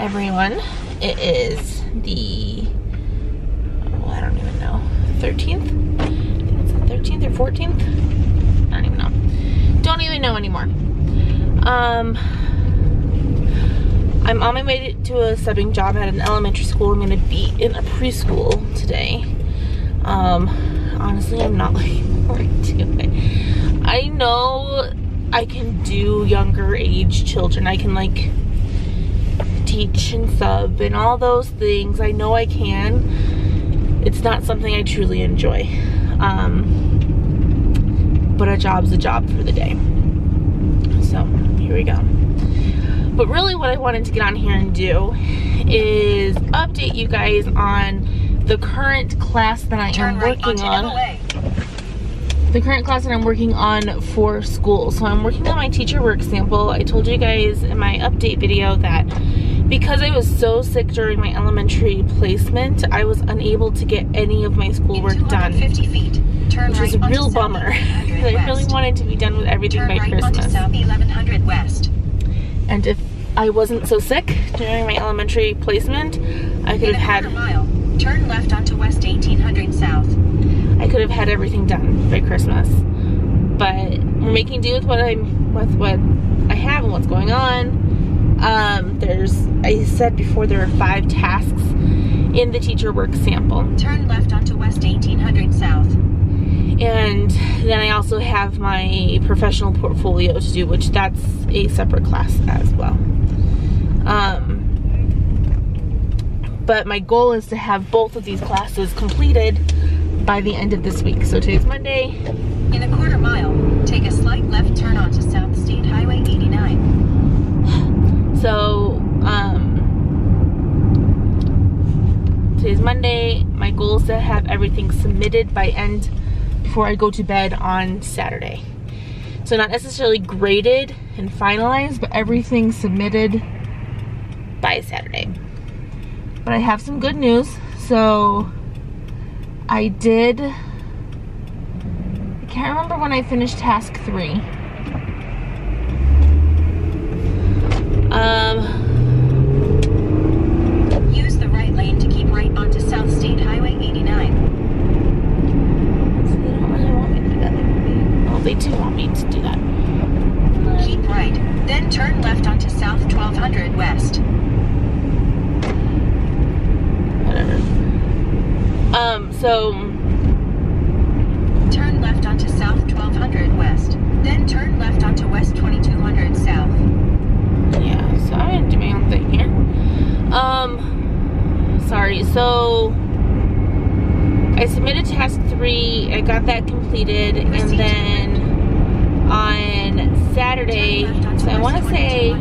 everyone. It is the, oh, I don't even know, 13th? I think it's the 13th or 14th? I don't even know. Don't even know anymore. I'm on my way to a subbing job at an elementary school. I'm gonna be in a preschool today. Honestly, I'm not looking forward to it. I know I can do younger age children. I can like teach and sub and all those things. I know I can. It's not something I truly enjoy. But a job's a job for the day. So here we go. But really what I wanted to get on here and do is update you guys on the current class that I am working on. The current class that I'm working on for school. So I'm working on my teacher work sample. I told you guys in my update video that because I was so sick during my elementary placement, I was unable to get any of my schoolwork done, which was a real bummer. I really wanted to be done with everything by Christmas. South 1100 West. And if I wasn't so sick during my elementary placement, I could have had turn left onto West 1800 South. I could have had everything done by Christmas. But we're making do with what I have and what's going on. I said before, there are 5 tasks in the teacher work sample. Turn left onto West 1800 South. And then I also have my professional portfolio to do, which that's a separate class as well. But my goal is to have both of these classes completed by the end of this week. So today's Monday. In a quarter mile, take a slight left turn onto South State Highway 89. So, today's Monday. My goal is to have everything submitted by before I go to bed on Saturday. So not necessarily graded and finalized, but everything submitted by Saturday. But I have some good news. So I can't remember when I finished task 3. Use the right lane to keep right onto South State Highway 89. They do want me to do that. Keep right, then turn left onto South 1200 West. Whatever. So turn left onto South 1200 West, then turn left onto West 2200 South. Yeah, so I'm gonna do my own thing here. Sorry, so I submitted task 3, I got that completed, and then on Saturday, so I want to say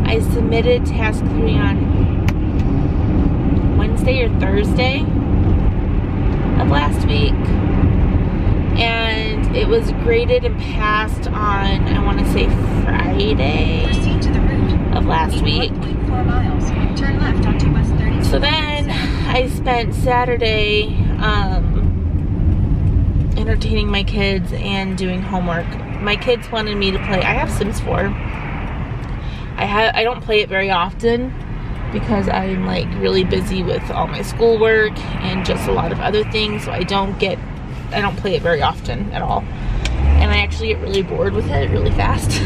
I submitted task 3 on Wednesday or Thursday of last week, and it was graded and passed on, I want to say Friday of last week. 4 miles. Turn left onto West 30. So then I spent Saturday entertaining my kids and doing homework. My kids wanted me to play. I have Sims 4. I don't play it very often because I'm like really busy with all my schoolwork and just a lot of other things, so I don't play it very often at all. And I actually get really bored with it really fast.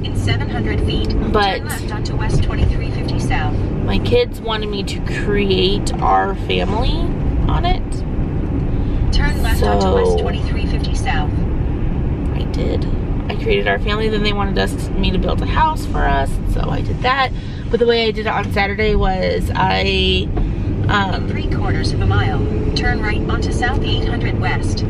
In 700 feet, but turn left onto West 2350 South. My kids wanted me to create our family on it. Turn left onto West 2350 South. I did. I created our family, then they wanted me to build a house for us, so I did that. But the way I did it on Saturday was in 3/4 mile, turn right onto South 800 West.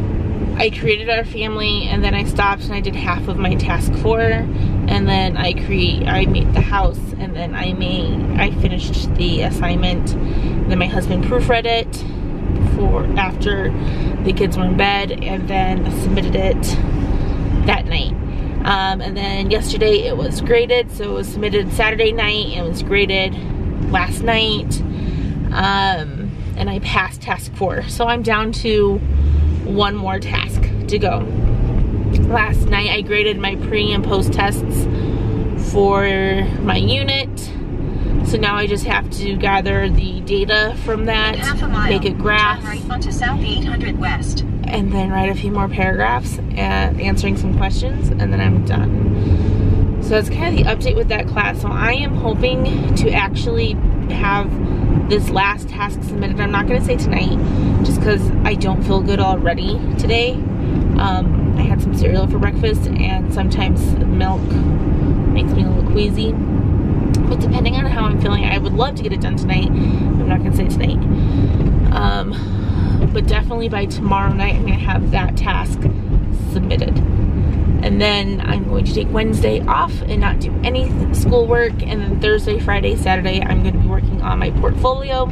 I created our family, and then I stopped and I did half of my task 4, and then I made the house, and then I finished the assignment. And then my husband proofread it after the kids were in bed, and then I submitted it that night. And then yesterday it was graded, so it was submitted Saturday night and it was graded last night. And I passed task 4. So I'm down to 1 more task to go. Last night I graded my pre and post tests for my unit, So now I just have to gather the data from that, make a graph, turn right onto South 800 West, and then write a few more paragraphs and answering some questions, and then I'm done. So that's kind of the update with that class. So I am hoping to actually have this last task submitted. I'm not going to say tonight, just because I don't feel good already today. I had some cereal for breakfast, and sometimes milk makes me a little queasy. But depending on how I'm feeling, I would love to get it done tonight. I'm not going to say tonight. But definitely by tomorrow night, I'm going to have that task submitted. And then I'm going to take Wednesday off and not do any schoolwork. And then Thursday, Friday, Saturday, I'm going to be working on my portfolio,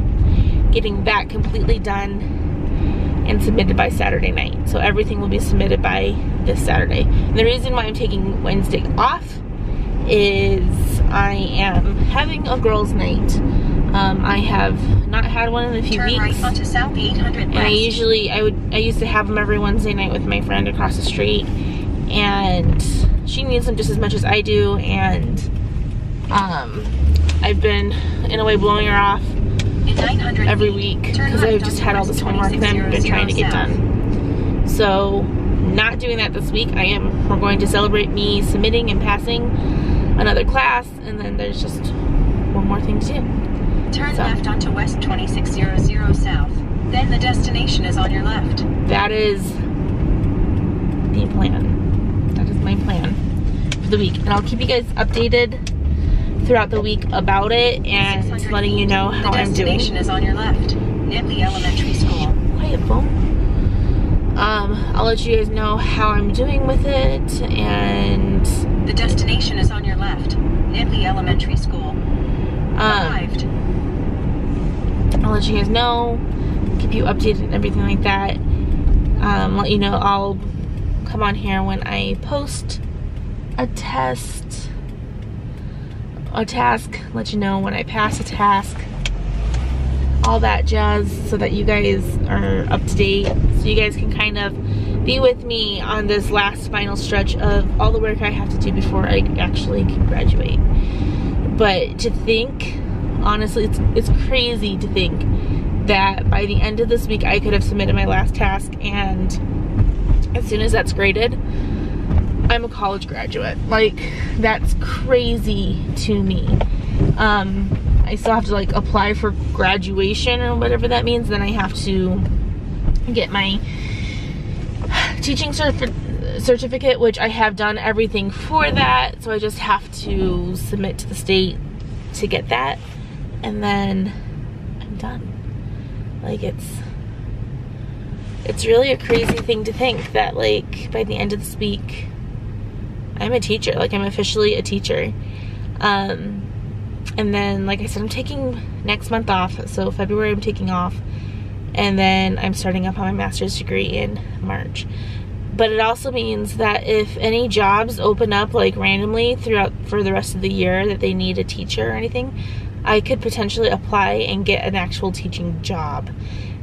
getting that completely done and submitted by Saturday night. So everything will be submitted by this Saturday. And the reason why I'm taking Wednesday off is I am having a girls' night. I have not had one in a few weeks. Right onto South 800 West. And I used to have them every Wednesday night with my friend across the street, and she needs them just as much as I do, and I've been in a way blowing her off every week because I've just had all this homework that I've been trying to get done. So not doing that this week. We're going to celebrate me submitting and passing another class, and then there's just one more thing to do. Turn left onto West 2600 South. Then the destination is on your left. That is the plan. That is my plan for the week. And I'll keep you guys updated throughout the week about it and letting you know how I'm doing. The destination is on your left. Nibley Elementary School. Quiet, phone. I'll let you guys know how I'm doing with it, and the destination is on your left. Nibley Elementary School. Arrived. I'll let you guys know, keep you updated and everything like that. Let you know I'll come on here when I post a task, let you know when I pass a task, all that jazz, so that you guys are up to date, so you guys can kind of be with me on this last final stretch of all the work I have to do before I actually can graduate. But to think, honestly, it's crazy to think that by the end of this week I could have submitted my last task, and as soon as that's graded, I'm a college graduate. Like, that's crazy to me. I still have to like apply for graduation or whatever that means. Then I have to get my teaching certificate, which I have done everything for that. So I just have to submit to the state to get that, and then I'm done. Like, it's really a crazy thing to think that like by the end of this week I'm a teacher. Like, I'm officially a teacher. And then, like I said, I'm taking next month off. So February I'm taking off. And then I'm starting up on my master's degree in March. But it also means that if any jobs open up like randomly for the rest of the year that they need a teacher or anything, I could potentially apply and get an actual teaching job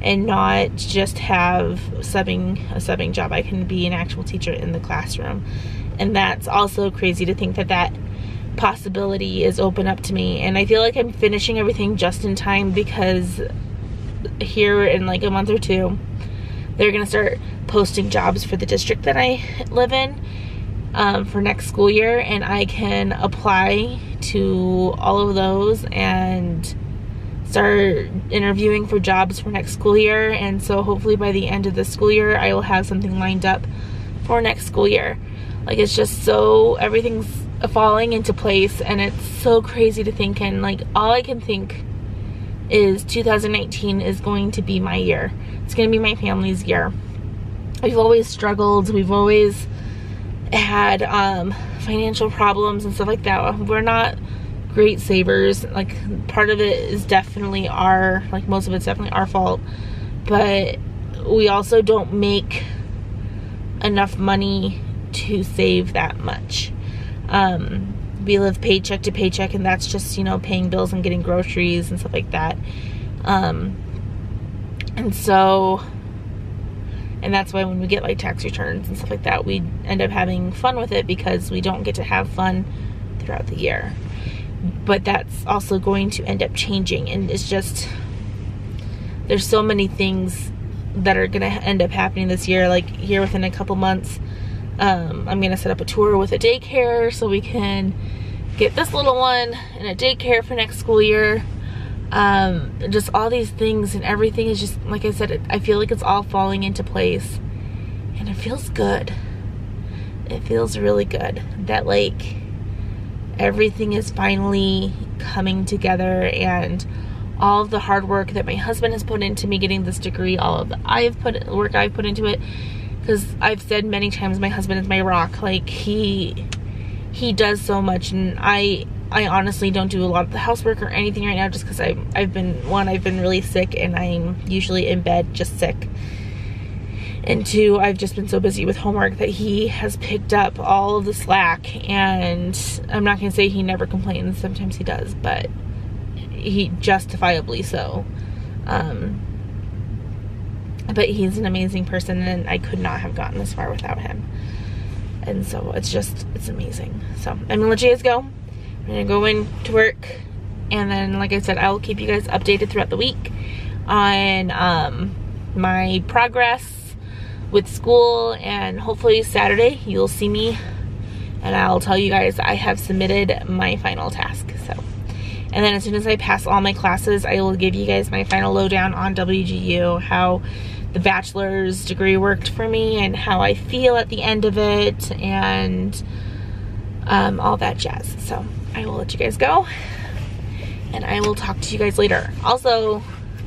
and not just have a subbing job. I can be an actual teacher in the classroom. And that's also crazy to think that that possibility is open up to me. And I feel like I'm finishing everything just in time, because here in like a month or two they're gonna start posting jobs for the district that I live in for next school year, and I can apply to all of those and start interviewing for jobs for next school year. And so hopefully by the end of the school year I will have something lined up for next school year. Like, it's just so, everything's falling into place, and it's so crazy to think. And like, all I can think is 2019 is going to be my year. It's going to be my family's year. We've always struggled. We've always had financial problems and stuff like that. We're not great savers. Like, part of it is definitely most of it's definitely our fault. But we also don't make enough money to save that much. We live paycheck to paycheck, and that's just, you know, paying bills and getting groceries and stuff like that. And that's why when we get like tax returns and stuff like that, we end up having fun with it, because we don't get to have fun throughout the year. but that's also going to end up changing. And it's just, there's so many things that are gonna end up happening this year. Like here within a couple months, I'm gonna set up a tour with a daycare so we can get this little one in a daycare for next school year. Just all these things, and everything is just, like I said, I feel like it's all falling into place, and it feels good. It feels really good that like everything is finally coming together, and all of the hard work that my husband has put into me getting this degree, all of the work I've put into it, because I've said many times my husband is my rock. Like he does so much, and I honestly don't do a lot of the housework or anything right now, just because I've been really sick, and I'm usually in bed just sick, and two, I've just been so busy with homework that he has picked up all of the slack. And I'm not gonna say he never complains, sometimes he does, but he justifiably so. But he's an amazing person, and I could not have gotten this far without him. And so it's amazing. So I'm gonna let you guys go. I'm gonna go into work, and then like I said, I will keep you guys updated throughout the week on my progress with school, and hopefully Saturday you'll see me and I'll tell you guys I have submitted my final task. So, and then as soon as I pass all my classes, I will give you guys my final lowdown on WGU, how the bachelor's degree worked for me and how I feel at the end of it, and all that jazz. So I will let you guys go, and I will talk to you guys later. Also,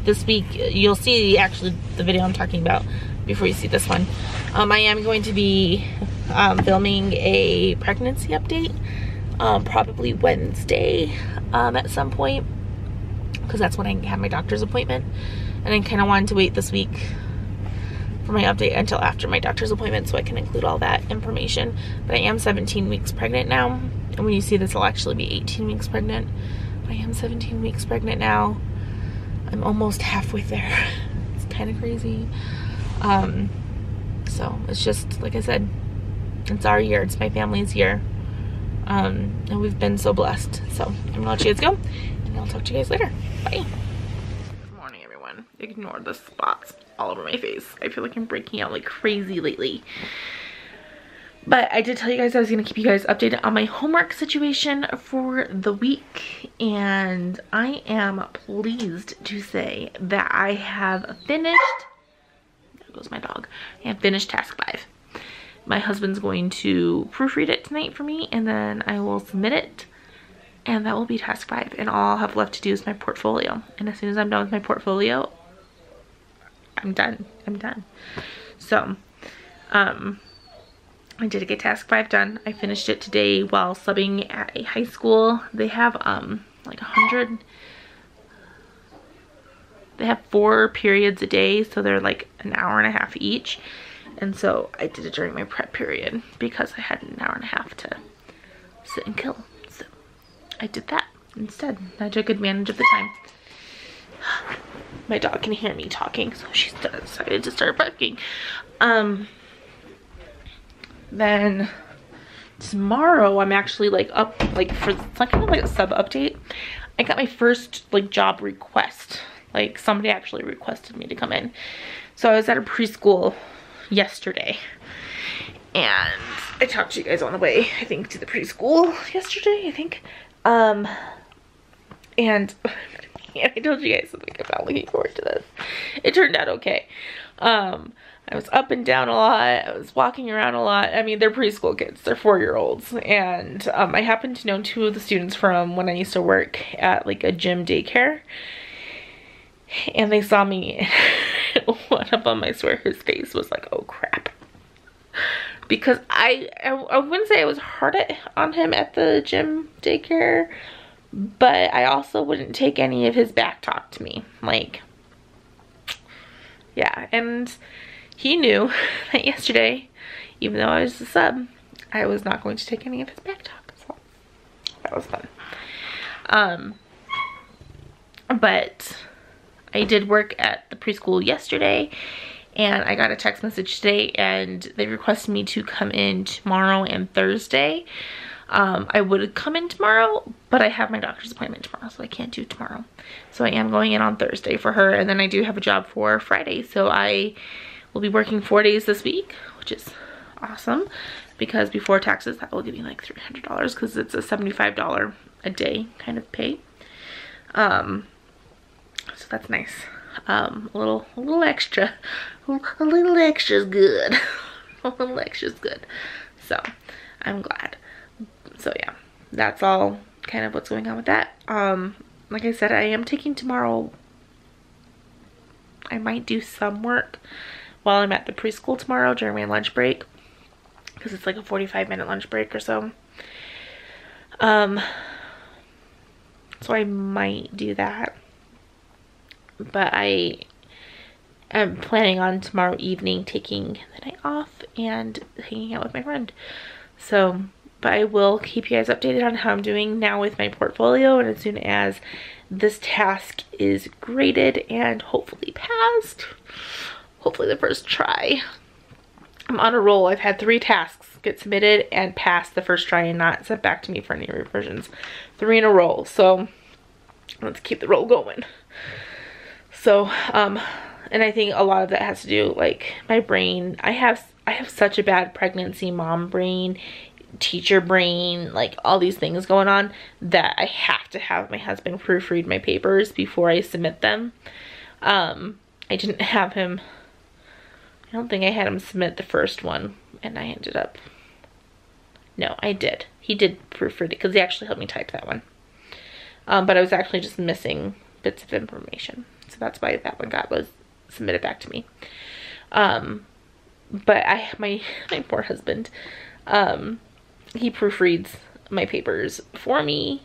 this week you'll see actually the video I'm talking about before you see this one. I am going to be filming a pregnancy update, probably Wednesday at some point, because that's when I have my doctor's appointment, and I kind of wanted to wait this week for my update until after my doctor's appointment so I can include all that information. But I am 17 weeks pregnant now, and when you see this I'll actually be 18 weeks pregnant. But I am 17 weeks pregnant now. I'm almost halfway there. It's kind of crazy. So it's just, like I said, it's our year, it's my family's year, and we've been so blessed. So I'm gonna let you guys go, and I'll talk to you guys later. Bye. Good morning, everyone. Ignore the spots all over my face. I feel like I'm breaking out like crazy lately. But I did tell you guys I was going to keep you guys updated on my homework situation for the week. And I am pleased to say that I have finished, there goes my dog, I have finished task 5. My husband's going to proofread it tonight for me, and then I will submit it. And that will be task 5. And all I'll have left to do is my portfolio. And as soon as I'm done with my portfolio, I'm done. I'm done. So, I did get task 5 done. I finished it today while subbing at a high school. They have like 100, they have 4 periods a day, so they're like an hour and a half each. And so I did it during my prep period because I had an hour and a half to sit and kill. So I did that instead. I took advantage of the time. My dog can hear me talking, so she's decided to start barking. Then tomorrow I'm actually like up, like for kind of like a sub update. I got my first like job request. Like somebody actually requested me to come in. So I was at a preschool yesterday, and I talked to you guys on the way, I think, to the preschool yesterday, I think. And I told you guys something about looking forward to this. It turned out okay. I was up and down a lot. I was walking around a lot. I mean, they're preschool kids. They're 4-year-olds. And I happen to know 2 of the students from when I used to work at like a gym daycare. And they saw me. One of them, I swear, his face was like, oh crap. Because I wouldn't say I was hard on him at the gym daycare, but I also wouldn't take any of his back talk to me. Like, yeah, and he knew that yesterday, even though I was a sub, I was not going to take any of his back talk. So that was fun. But I did work at the preschool yesterday, and I got a text message today, and they requested me to come in tomorrow and Thursday. I would come in tomorrow, but I have my doctor's appointment tomorrow, so I can't do tomorrow. So I am going in on Thursday for her, and then I do have a job for Friday. So I will be working 4 days this week, which is awesome, because before taxes, that will give me like $300 because it's a $75 a day kind of pay. So that's nice. A little extra. A little extra is good. A little extra is good. So I'm glad. So yeah, that's all kind of what's going on with that. Like I said, I am taking tomorrow. I might do some work while I'm at the preschool tomorrow during my lunch break, because it's like a 45-minute lunch break or so. So I might do that, but I am planning on tomorrow evening taking the night off and hanging out with my friend. So, but I will keep you guys updated on how I'm doing now with my portfolio, and as soon as this task is graded and hopefully passed, hopefully the first try. I'm on a roll. I've had 3 tasks get submitted and pass the first try and not sent back to me for any revisions. 3 in a row. So let's keep the roll going. So, and I think a lot of that has to do, like, my brain. I have such a bad pregnancy mom brain, teacher brain, like all these things going on, that I have to have my husband proofread my papers before I submit them. I didn't have him, I don't think I had him submit the first one, and I ended up, no, I did. He did proofread it because he actually helped me type that one. But I was actually just missing bits of information. So that's why that one was submitted back to me. But my poor husband, he proofreads my papers for me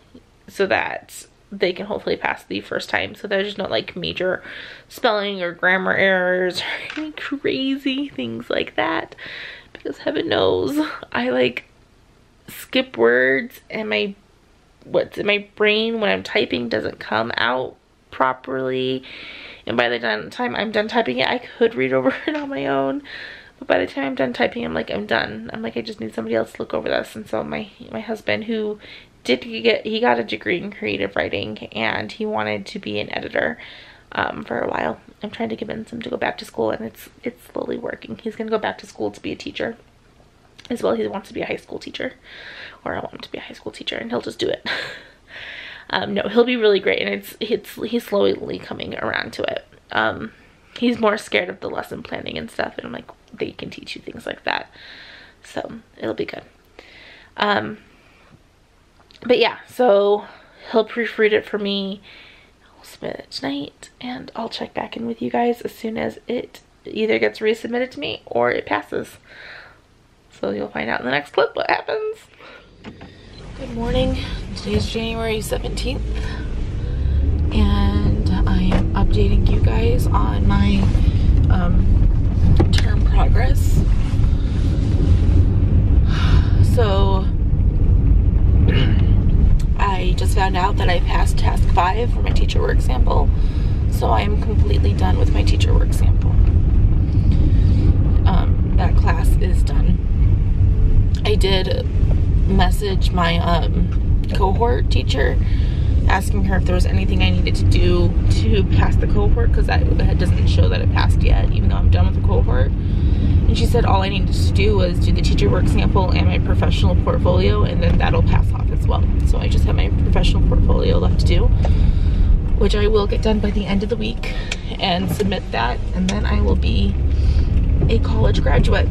so that they can hopefully pass the first time. So there's no like major spelling or grammar errors or any crazy things like that. Because heaven knows I like skip words, and what's in my brain when I'm typing doesn't come out properly. And by the time I'm done typing it, I could read over it on my own. But by the time I'm done typing, I'm like, I'm done. I'm like, I just need somebody else to look over this. And so my husband, who he got a degree in creative writing, and he wanted to be an editor for a while. I'm trying to convince him to go back to school, and it's slowly working. He's gonna go back to school to be a teacher as well. He wants to be a high school teacher, or I want him to be a high school teacher, and he'll just do it. No, he'll be really great, and he's slowly coming around to it. He's more scared of the lesson planning and stuff, and I'm like, they can teach you things like that, so it'll be good. But yeah, so he'll proofread it for me. I'll submit it tonight, and I'll check back in with you guys as soon as it either gets resubmitted to me or it passes. So you'll find out in the next clip what happens. Good morning. Today's January 17th, and I am updating you guys on my term progress. So I just found out that I passed task 5 for my teacher work sample, so I am completely done with my teacher work sample. That class is done. I did message my cohort teacher, asking her if there was anything I needed to do to pass the cohort, because it doesn't show that it passed yet, even though I'm done with the cohort. And she said all I needed to do was do the teacher work sample and my professional portfolio, and then that'll pass off as well. So I just have my professional portfolio left to do, which I will get done by the end of the week and submit that, and then I will be a college graduate.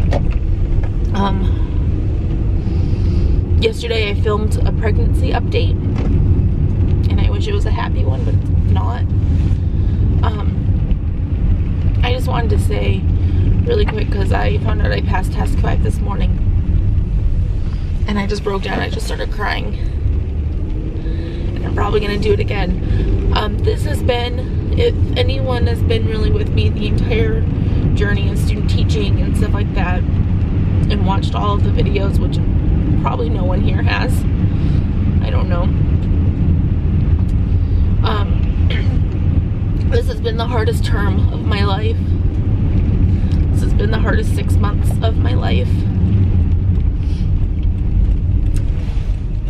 Yesterday I filmed a pregnancy update, and I wish it was a happy one, but it's not. I just wanted to say really quick, because I found out I passed task 5 this morning, and I just broke down. I just started crying, and I'm probably gonna do it again. This has been, if anyone has been really with me the entire journey in student teaching and stuff like that, and watched all of the videos, which probably no one here has, I don't know. This has been the hardest term of my life. This has been the hardest 6 months of my life.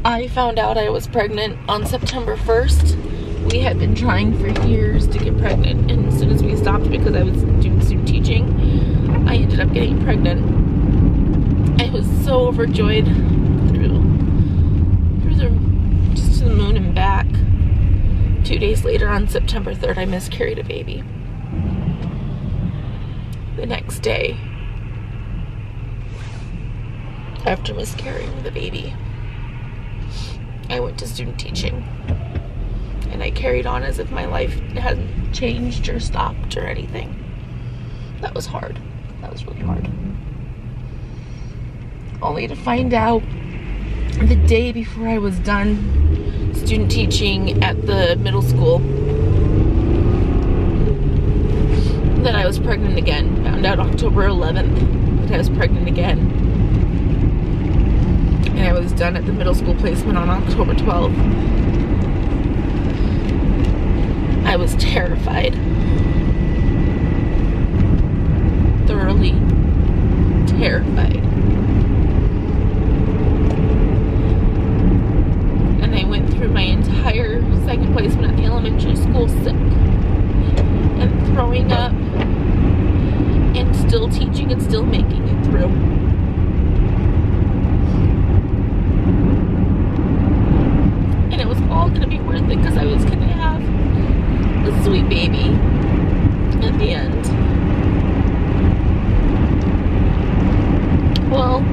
I found out I was pregnant on September 1st. We had been trying for years to get pregnant, and as soon as we stopped because I was doing student teaching, I ended up getting pregnant. I was so overjoyed just to the moon and back. 2 days later, on September 3rd, I miscarried a baby. The next day, after miscarrying the baby, I went to student teaching, and I carried on as if my life hadn't changed or stopped or anything. That was hard. That was really hard. Only to find out the day before I was done student teaching at the middle school that I was pregnant again. Found out October 11th that I was pregnant again. And I was done at the middle school placement on October 12th. I was terrified. Thoroughly terrified. And I went through my entire second placement at the elementary school sick and throwing up and still teaching and still making it through. And it was all gonna be worth it because I was gonna have a sweet baby at the end. Well,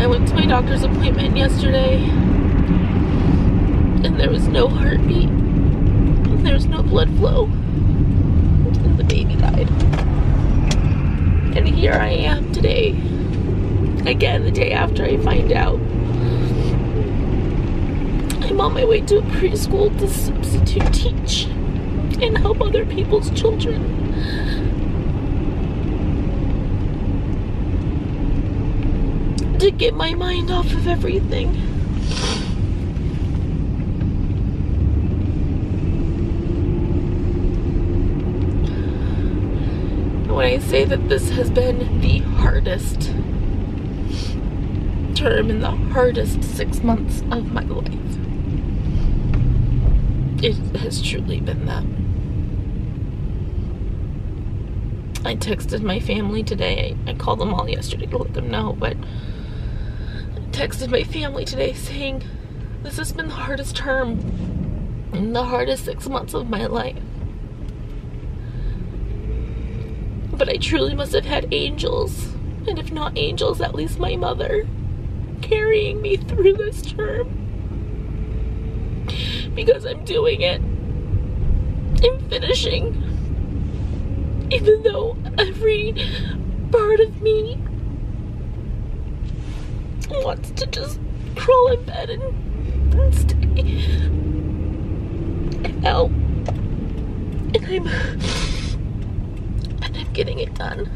I went to my doctor's appointment yesterday and there was no heartbeat and there was no blood flow and the baby died. And here I am today, again the day after I find out. I'm on my way to a preschool to substitute teach and help other people's children. To get my mind off of everything. When I say that this has been the hardest term and the hardest 6 months of my life, it has truly been that. I texted my family today. I called them all yesterday to let them know, but I texted my family today saying this has been the hardest term and the hardest 6 months of my life. But I truly must have had angels, and if not angels, at least my mother, carrying me through this term. Because I'm doing it. I'm finishing. Even though every part of me wants to just crawl in bed and stay. Out. And I'm getting it done.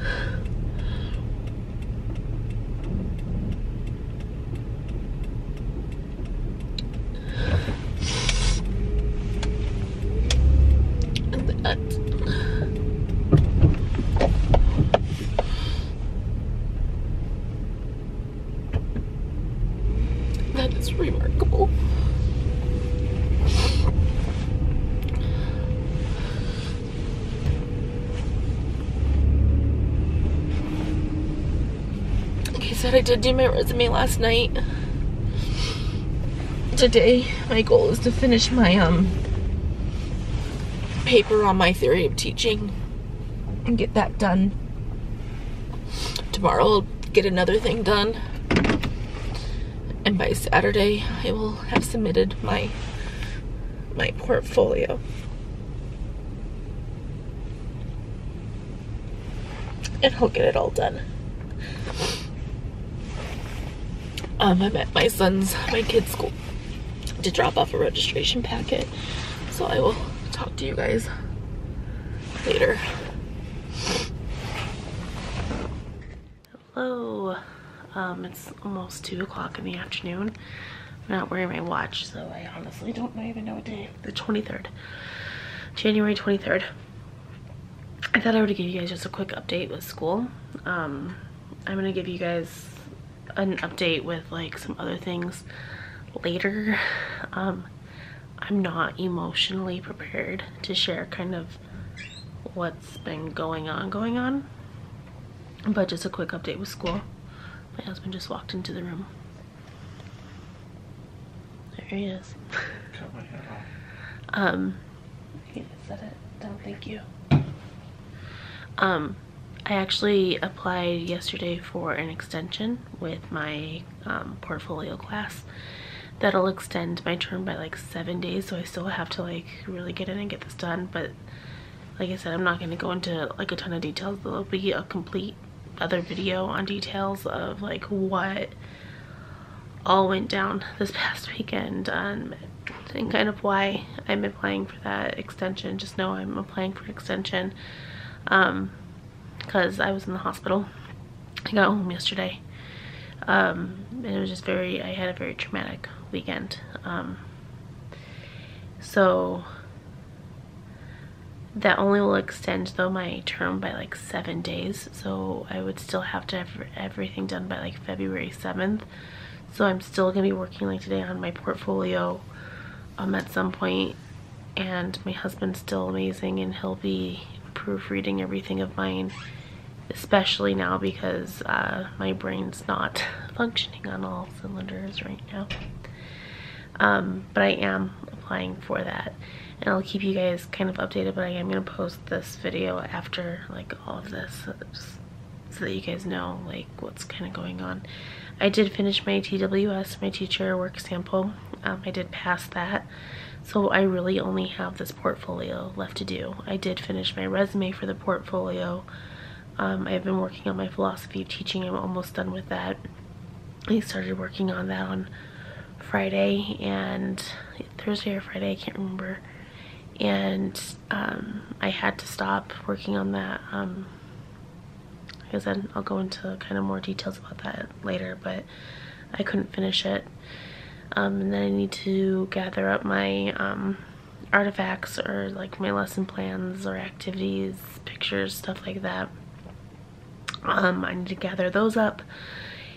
That is remarkable. Like I said, I did do my resume last night. Today, my goal is to finish my paper on my theory of teaching and get that done. Tomorrow I'll get another thing done. And by Saturday, I will have submitted my portfolio. And I'll get it all done. I'm at my kid's school to drop off a registration packet. So I will talk to you guys later. Hello. It's almost 2 o'clock in the afternoon. I'm not wearing my watch, so I honestly don't even know what day. The 23rd. January 23rd. I thought I would give you guys just a quick update with school. I'm gonna give you guys an update with like some other things later. I'm not emotionally prepared to share kind of what's been going on, but just a quick update with school. My husband just walked into the room. There he is. Cut my head off. He said it. Don't thank you. I actually applied yesterday for an extension with my portfolio class. That'll extend my term by like 7 days, so I still have to like really get in and get this done. But like I said, I'm not going to go into like a ton of details. There'll be a complete other video on details of like what all went down this past weekend, and kind of why I'm applying for that extension. Just know I'm applying for an extension because I was in the hospital. I got home yesterday. And it was just I had a very traumatic weekend. So that only will extend though my term by like 7 days. So I would still have to have everything done by like February 7th. So I'm still gonna be working like today on my portfolio at some point. And my husband's still amazing, and he'll be proofreading everything of mine, especially now because my brain's not functioning on all cylinders right now. But I am applying for that, and I'll keep you guys kind of updated. But I am going to post this video after like all of this, just so that you guys know like what's kind of going on. I did finish my TWS, my teacher work sample. I did pass that, so I really only have this portfolio left to do. I did finish my resume for the portfolio. I've been working on my philosophy of teaching. I'm almost done with that. I started working on that on Friday and Thursday or Friday, I can't remember. And I had to stop working on that. Like I said, I'll go into kind of more details about that later, but I couldn't finish it. And then I need to gather up my artifacts, or like my lesson plans or activities, pictures, stuff like that. I need to gather those up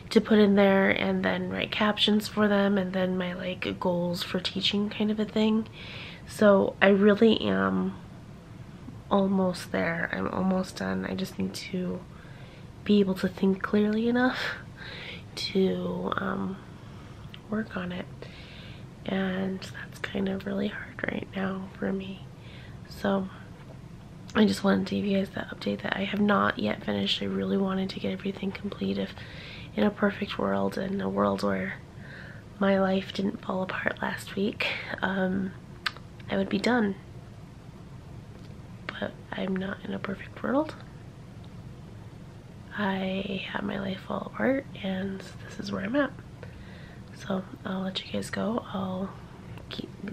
to put in there, and then write captions for them, and then my like goals for teaching kind of a thing. So I really am almost there. I'm almost done. I just need to be able to think clearly enough to work on it, and that's kind of really hard right now for me. So I just wanted to give you guys that update that I have not yet finished. I really wanted to get everything complete. If in a perfect world, in a world where my life didn't fall apart last week, I would be done. But I'm not in a perfect world. I have my life fall apart, and this is where I'm at. So I'll let you guys go.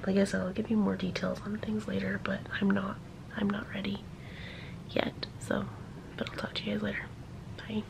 Like I said, I'll give you more details on things later, but I'm not ready yet. So, but I'll talk to you guys later. Bye.